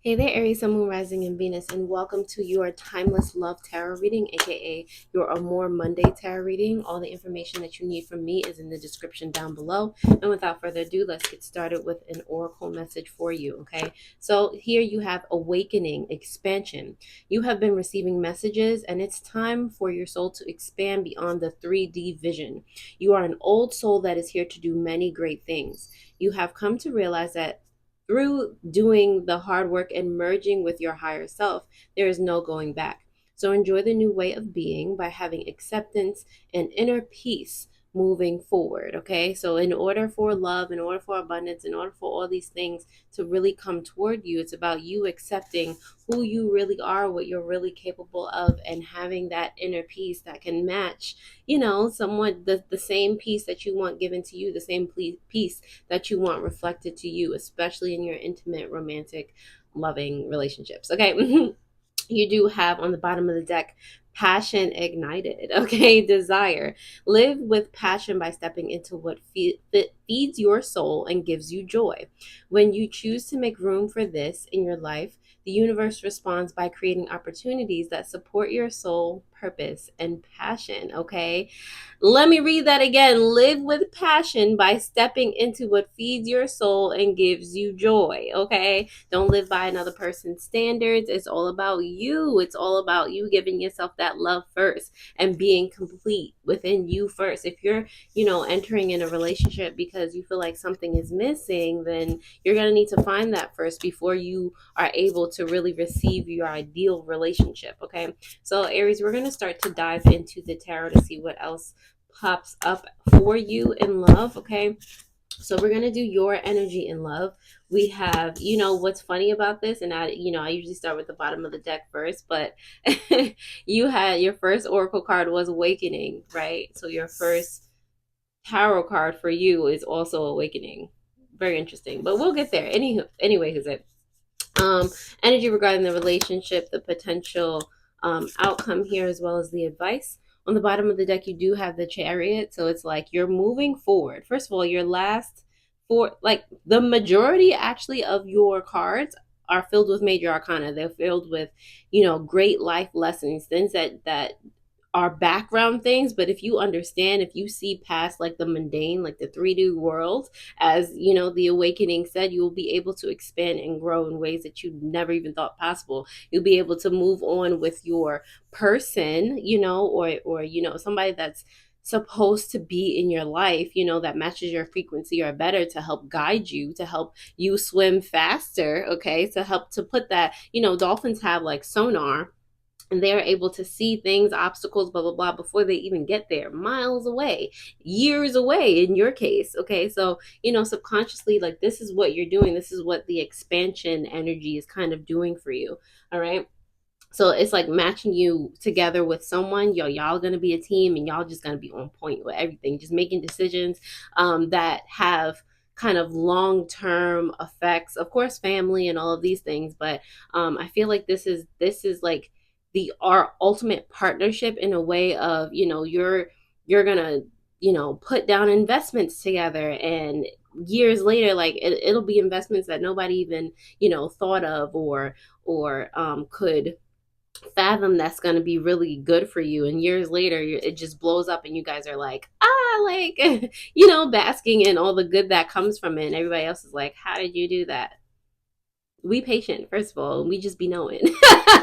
Hey there, Aries Sun, Moon, Rising, and Venus, and welcome to your Timeless Love Tarot reading, aka your Amor Monday tarot reading. All the information that you need from me is in the description down below. And without further ado, let's get started with an oracle message for you, okay? So here you have awakening, expansion. You have been receiving messages, and it's time for your soul to expand beyond the 3D vision. You are an old soul that is here to do many great things. You have come to realize that through doing the hard work and merging with your higher self, there is no going back. So enjoy the new way of being by having acceptance and inner peace moving forward. Okay. So, in order for love, in order for abundance, in order for all these things to really come toward you, it's about you accepting who you really are, what you're really capable of, and having that inner peace that can match, somewhat the same peace that you want given to you, the same peace that you want reflected to you, especially in your intimate, romantic, loving relationships. Okay. You do have on the bottom of the deck passion ignited. Okay. Desire. Live with passion by stepping into what feeds your soul and gives you joy. When you choose to make room for this in your life, the universe responds by creating opportunities that support your soul, purpose, and passion. Okay. Let me read that again. Live with passion by stepping into what feeds your soul and gives you joy. Okay. Don't live by another person's standards. It's all about you. It's all about you giving yourself that love first and being complete within you first. If you're, entering in a relationship because you feel like something is missing, then you're going to need to find that first before you are able to really receive your ideal relationship. Okay. So, Aries, we're going to start to dive into the tarot to see what else pops up for you in love. Okay. So we're going to do your energy in love. We have, what's funny about this, and I usually start with the bottom of the deck first, but you had your first oracle card was awakening, right? So your first tarot card for you is also awakening. Very interesting, but we'll get there. Anyway, is it um energy regarding the relationship, the potential outcome here, as well as the advice. On the bottom of the deck, you do have the chariot, so it's like you're moving forward. First of all, your last four, like the majority actually of your cards are filled with major arcana. They're filled with, great life lessons, things that are background things. But if you understand, if you see past like the mundane, like the 3D world, as the awakening said, you will be able to expand and grow in ways that you never even thought possible. You'll be able to move on with your person, or somebody that's supposed to be in your life, that matches your frequency or better, to help guide you, to help you swim faster. Okay. To help to put that, dolphins have like sonar, and they're able to see things, obstacles, blah blah blah, before they even get there, miles away, years away in your case. Okay. So subconsciously, like, this is what you're doing, this is what the expansion energy is kind of doing for you. All right. So it's like matching you together with someone. Y'all gonna be a team, and y'all just gonna be on point with everything, just making decisions that have kind of long-term effects, of course, family and all of these things. But I feel like this is like the our ultimate partnership, in a way of, you're gonna, put down investments together, and years later, like, it'll be investments that nobody even, thought of, or could fathom, that's going to be really good for you. And years later, it just blows up, and you guys are like, like, basking in all the good that comes from it. And everybody else is like, how did you do that? We patient, first of all, we just be knowing.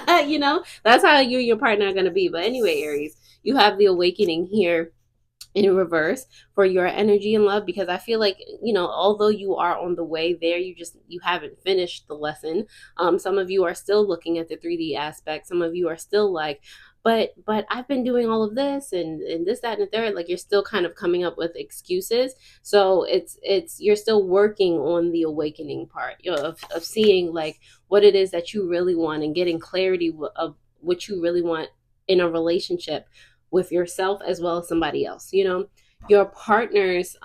That's how you and your partner are going to be. But anyway, Aries, you have the awakening here in reverse for your energy and love, because I feel like, although you are on the way there, you haven't finished the lesson. Some of you are still looking at the 3D aspect. Some of you are still like, but I've been doing all of this, and this, that, and the third. Like, you're still kind of coming up with excuses. So it's you're still working on the awakening part, of seeing like what it is that you really want, and getting clarity of what you really want in a relationship with yourself as well as somebody else. Your partner's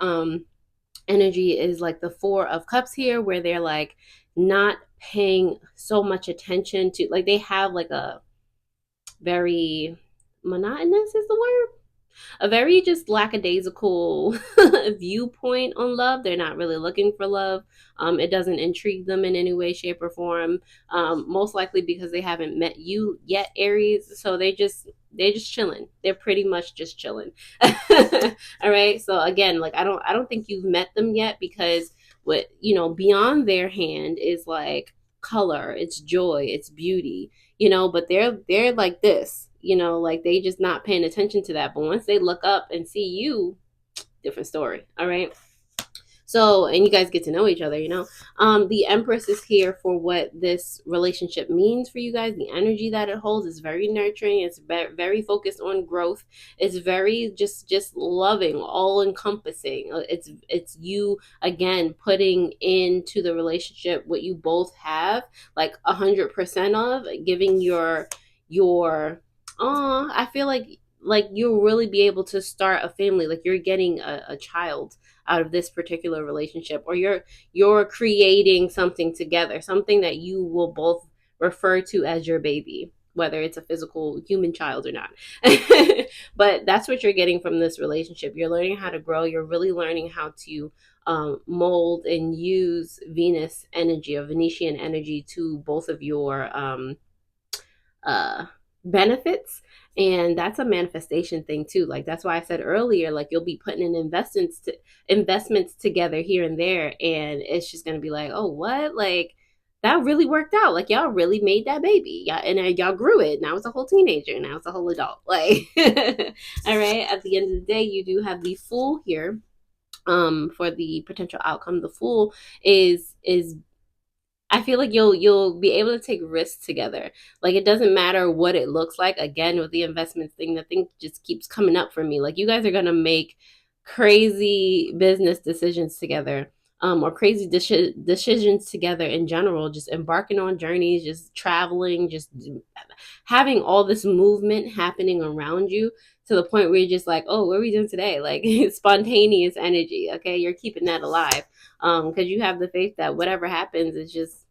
energy is like the Four of Cups here, where they're like not paying so much attention to, like, they have like a very monotonous is the word. a very just lackadaisical viewpoint on love. They're not really looking for love. It doesn't intrigue them in any way, shape, or form. Most likely because they haven't met you yet, Aries. So they're just chilling. They're pretty much just chilling. All right. So again, like I don't think you've met them yet, because what beyond their hand is like color, it's joy, it's beauty, but they're like this, like they just not paying attention to that. But once they look up and see you, different story. All right. So, and you guys get to know each other, the Empress is here for what this relationship means for you guys. The energy that it holds is very nurturing. It's very focused on growth. It's very just loving, all encompassing. It's you again putting into the relationship what you both have, like 100% of, giving your I feel like you'll really be able to start a family, like you're getting a child out of this particular relationship, or you're creating something together, something that you will both refer to as your baby, whether it's a physical human child or not. But that's what you're getting from this relationship. You're learning how to grow. You're really learning how to mold and use Venus energy, or Venetian energy, to both of your uh benefits. And that's a manifestation thing too. Like that's why I said earlier, like you'll be putting in investments together here and there, and it's just gonna be like, oh, what, like that really worked out, like y'all really made that baby, yeah, and y'all grew it, now it's a whole teenager, now it's a whole adult, like all right. At the end of the day, you do have the Fool here for the potential outcome. The Fool is I feel like you'll be able to take risks together. Like it doesn't matter what it looks like. Again, with the investments thing, the thing just keeps coming up for me. Like you guys are gonna make crazy business decisions together, or crazy decisions together in general. Just embarking on journeys, just traveling, just having all this movement happening around you, to the point where you're just like, oh, what are we doing today? Like spontaneous energy. Okay, you're keeping that alive, because you have the faith that whatever happens is just,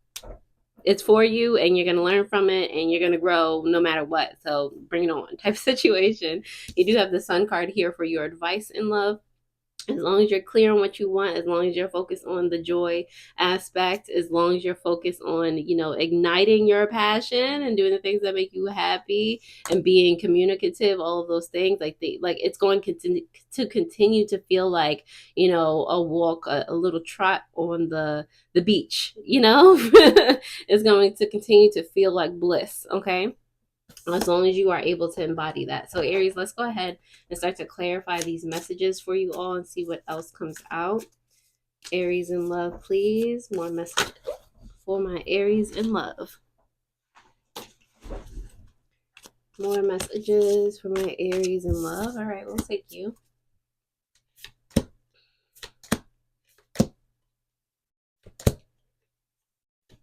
it's for you, and you're going to learn from it, and you're going to grow no matter what. So bring it on type of situation. You do have the Sun card here for your advice in love. As long as you're clear on what you want, as long as you're focused on the joy aspect, as long as you're focused on, igniting your passion and doing the things that make you happy and being communicative, all of those things, like it's going to continue to feel like, a walk, a little trot on the beach, it's going to continue to feel like bliss. Okay, as long as you are able to embody that. So Aries, let's go ahead and start to clarify these messages for you all and see what else comes out. Aries in love, please. More message for my Aries in love. More messages for my Aries in love. All right, we'll take you.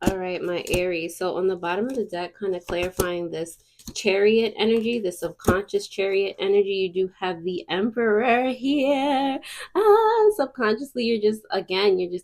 All right, my Aries. So on the bottom of the deck, kind of clarifying this Chariot energy, the subconscious Chariot energy, you do have the Emperor here. Subconsciously, you're just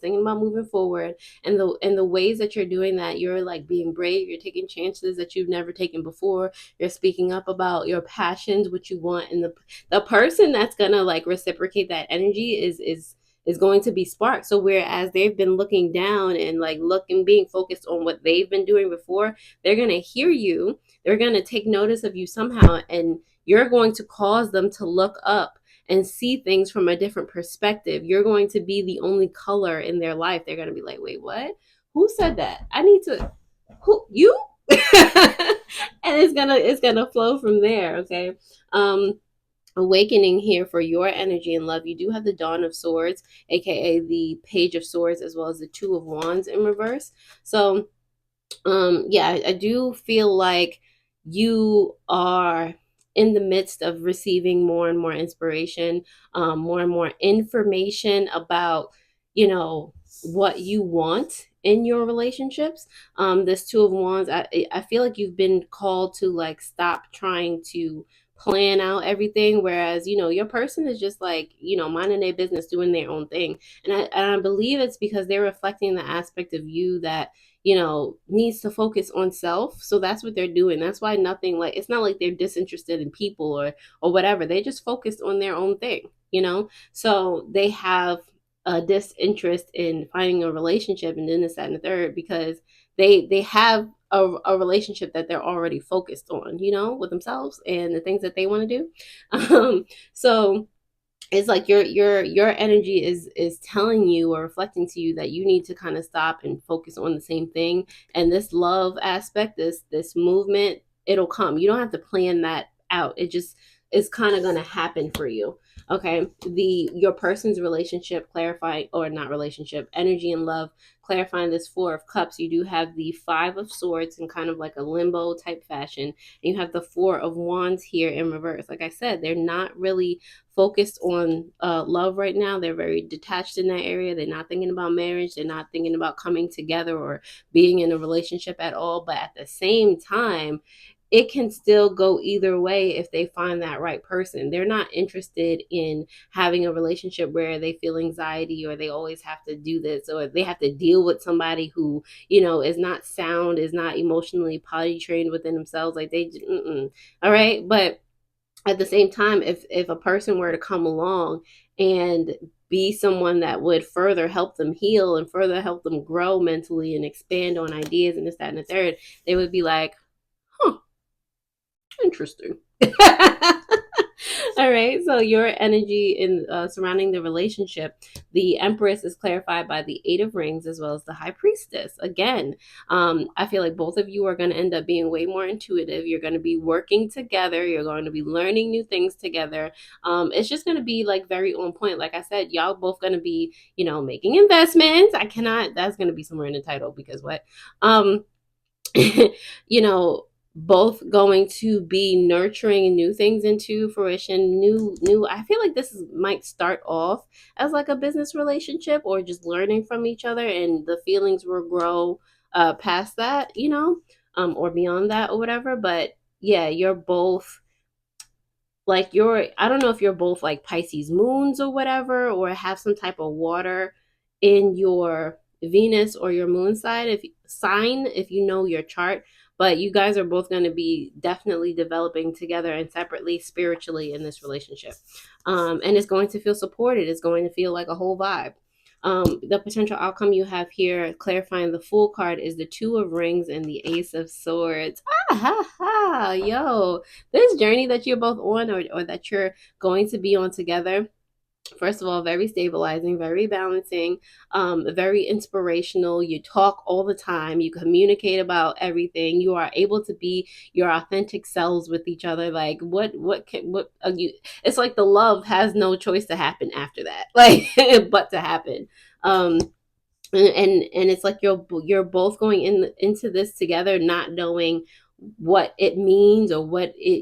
thinking about moving forward, and the ways that you're doing that, you're like being brave. You're taking chances that you've never taken before. You're speaking up about your passions, what you want, and the person that's gonna like reciprocate that energy is going to be sparked. So whereas they've been looking down and like looking, being focused on what they've been doing before, they're going to hear you. They're going to take notice of you somehow, and you're going to cause them to look up and see things from a different perspective. You're going to be the only color in their life. They're going to be like, wait, what? Who said that? I need to, who, you? And it's gonna flow from there. Okay. Awakening here for your energy and love. You do have the Dawn of Swords, aka the Page of Swords, as well as the Two of Wands in reverse. So yeah, I do feel like you are in the midst of receiving more and more inspiration, more and more information about, what you want in your relationships. This Two of Wands, I feel like you've been called to like stop trying to plan out everything, whereas your person is just like minding their business, doing their own thing. And I believe it's because they're reflecting the aspect of you that needs to focus on self. So that's what they're doing. That's why nothing, like, it's not like they're disinterested in people or whatever. They just focused on their own thing. So they have a disinterest in finding a relationship and then this, that, and the third, because they have a relationship that they're already focused on, with themselves and the things that they want to do. So it's like your energy is telling you or reflecting to you that you need to kind of stop and focus on the same thing. And this love aspect, this movement, it'll come. You don't have to plan that out. It just is kind of going to happen for you. Okay, your person's relationship, clarifying, or not relationship, energy and love, clarifying this Four of Cups. You do have the Five of Swords in kind of like a limbo type fashion, and you have the Four of Wands here in reverse. Like I said, they're not really focused on love right now. They're very detached in that area. They're not thinking about marriage. They're not thinking about coming together or being in a relationship at all. But at the same time, it can still go either way if they find that right person. They're not interested in having a relationship where they feel anxiety or they always have to do this or they have to deal with somebody who, is not sound, is not emotionally potty trained within themselves. Like all right. But at the same time, if a person were to come along and be someone that would further help them heal and further help them grow mentally and expand on ideas and this, that, and the third, they would be like, huh, interesting. All right, so your energy in surrounding the relationship, the Empress is clarified by the Eight of Rings as well as the High Priestess. Again, I feel like both of you are going to end up being way more intuitive. You're going to be working together. You're going to be learning new things together. It's just going to be like very on point. Like I said, y'all both going to be, making investments. That's going to be somewhere in the title because what? you know both going to be nurturing new things into fruition. I feel like might start off as like a business relationship or just learning from each other, and the feelings will grow past that, or beyond that or whatever. But yeah, you're both like I don't know if you're both like Pisces moons or whatever, or have some type of water in your Venus or your moon sign if you know your chart. But you guys are both going to be definitely developing together and separately spiritually in this relationship. And it's going to feel supported. It's going to feel like a whole vibe. The potential outcome you have here, clarifying the Fool card, is the Two of Rings and the Ace of Swords. Ah ha ha! Yo, this journey that you're both on, or that you're going to be on together, first of all, very stabilizing, very balancing, very inspirational. You talk all the time. You communicate about everything. You are able to be your authentic selves with each other. Like what you? It's like the love has no choice to happen after that, like but to happen. Um, and it's like you're both going into this together, not knowing what it means or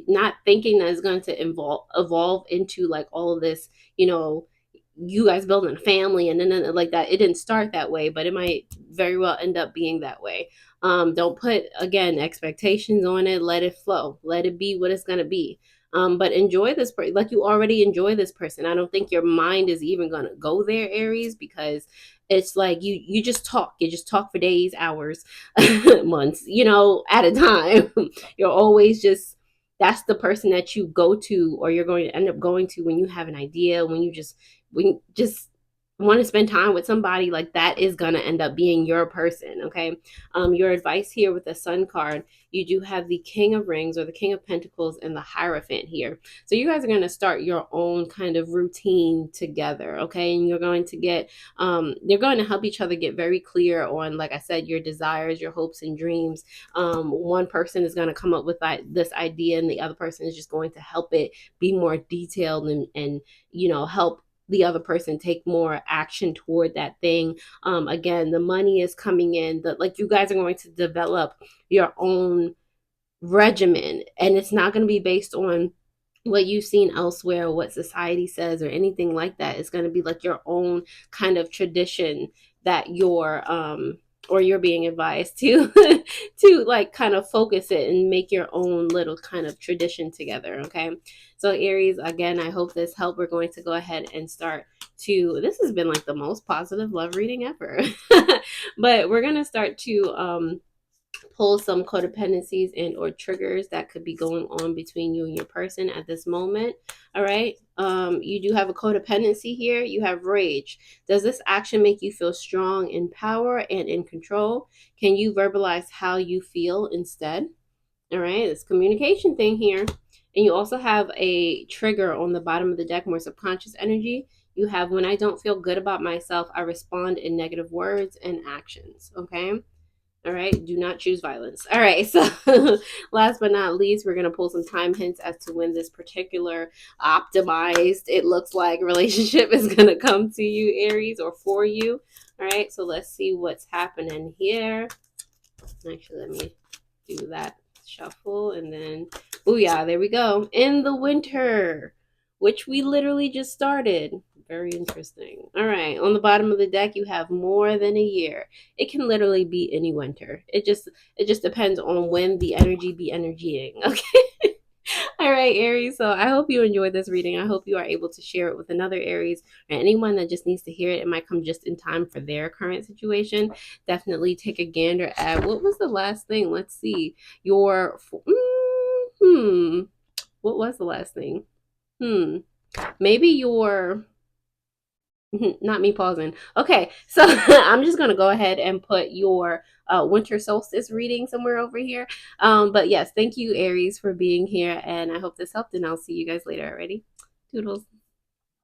not thinking that it's going to evolve into like all of this, you guys building a family and then like that. It didn't start that way, but it might very well end up being that way. Don't put, again, expectations on it. Let it flow, let it be what it's going to be. But enjoy this person like you already enjoy this person. I don't think your mind is even going to go there, Aries, because it's like you just talk for days, hours, months, at a time. You're always just, that's the person that you go to, or you're going to end up going to when you have an idea, when you just want to spend time with somebody. Like that is going to end up being your person. Okay. Your advice here with the Sun card, you do have the King of Rings or the King of Pentacles and the Hierophant here. So you guys are going to start your own kind of routine together. Okay. And you're going to get they're going to help each other get very clear on, like I said, your desires, your hopes and dreams. One person is going to come up with this idea and the other person is just going to help it be more detailed and help the other person take more action toward that thing. Again, the money is coming in, like you guys are going to develop your own regimen, and it's not going to be based on what you've seen elsewhere or what society says or anything like that. It's going to be like your own kind of tradition that or you're being advised to to like kind of focus it and make your own little kind of tradition together. Okay, so Aries, again, I hope this helped. We're going to go ahead and start to, this has been like the most positive love reading ever. But we're going to start to pull some codependencies and or triggers that could be going on between you and your person at this moment. All right, you do have a codependency here. You have rage. Does this action make you feel strong, in power, and in control? Can you verbalize how you feel instead? All right, it's communication thing here. And you also have a trigger on the bottom of the deck, more subconscious energy. You have, when I don't feel good about myself, I respond in negative words and actions. Okay, all right, do not choose violence. All right, so last but not least, we're going to pull some time hints as to when this particular optimized, it looks like, relationship is going to come to you, Aries, or for you. All right, so let's see what's happening here. Actually, let me do that shuffle and then, oh yeah, there we go. In the winter, which we literally just started. Very interesting. All right, on the bottom of the deck, you have more than a year. It can literally be any winter. It just depends on when the energy be energying. Okay. All right, Aries. So I hope you enjoyed this reading. I hope you are able to share it with another Aries or anyone that just needs to hear it. It might come just in time for their current situation. Definitely take a gander at, what was the last thing? Let's see. Your what was the last thing? Maybe your, not me pausing. Okay, so I'm just gonna go ahead and put your winter solstice reading somewhere over here. But yes, thank you, Aries, for being here, and I hope this helped. And I'll see you guys later. Already, toodles.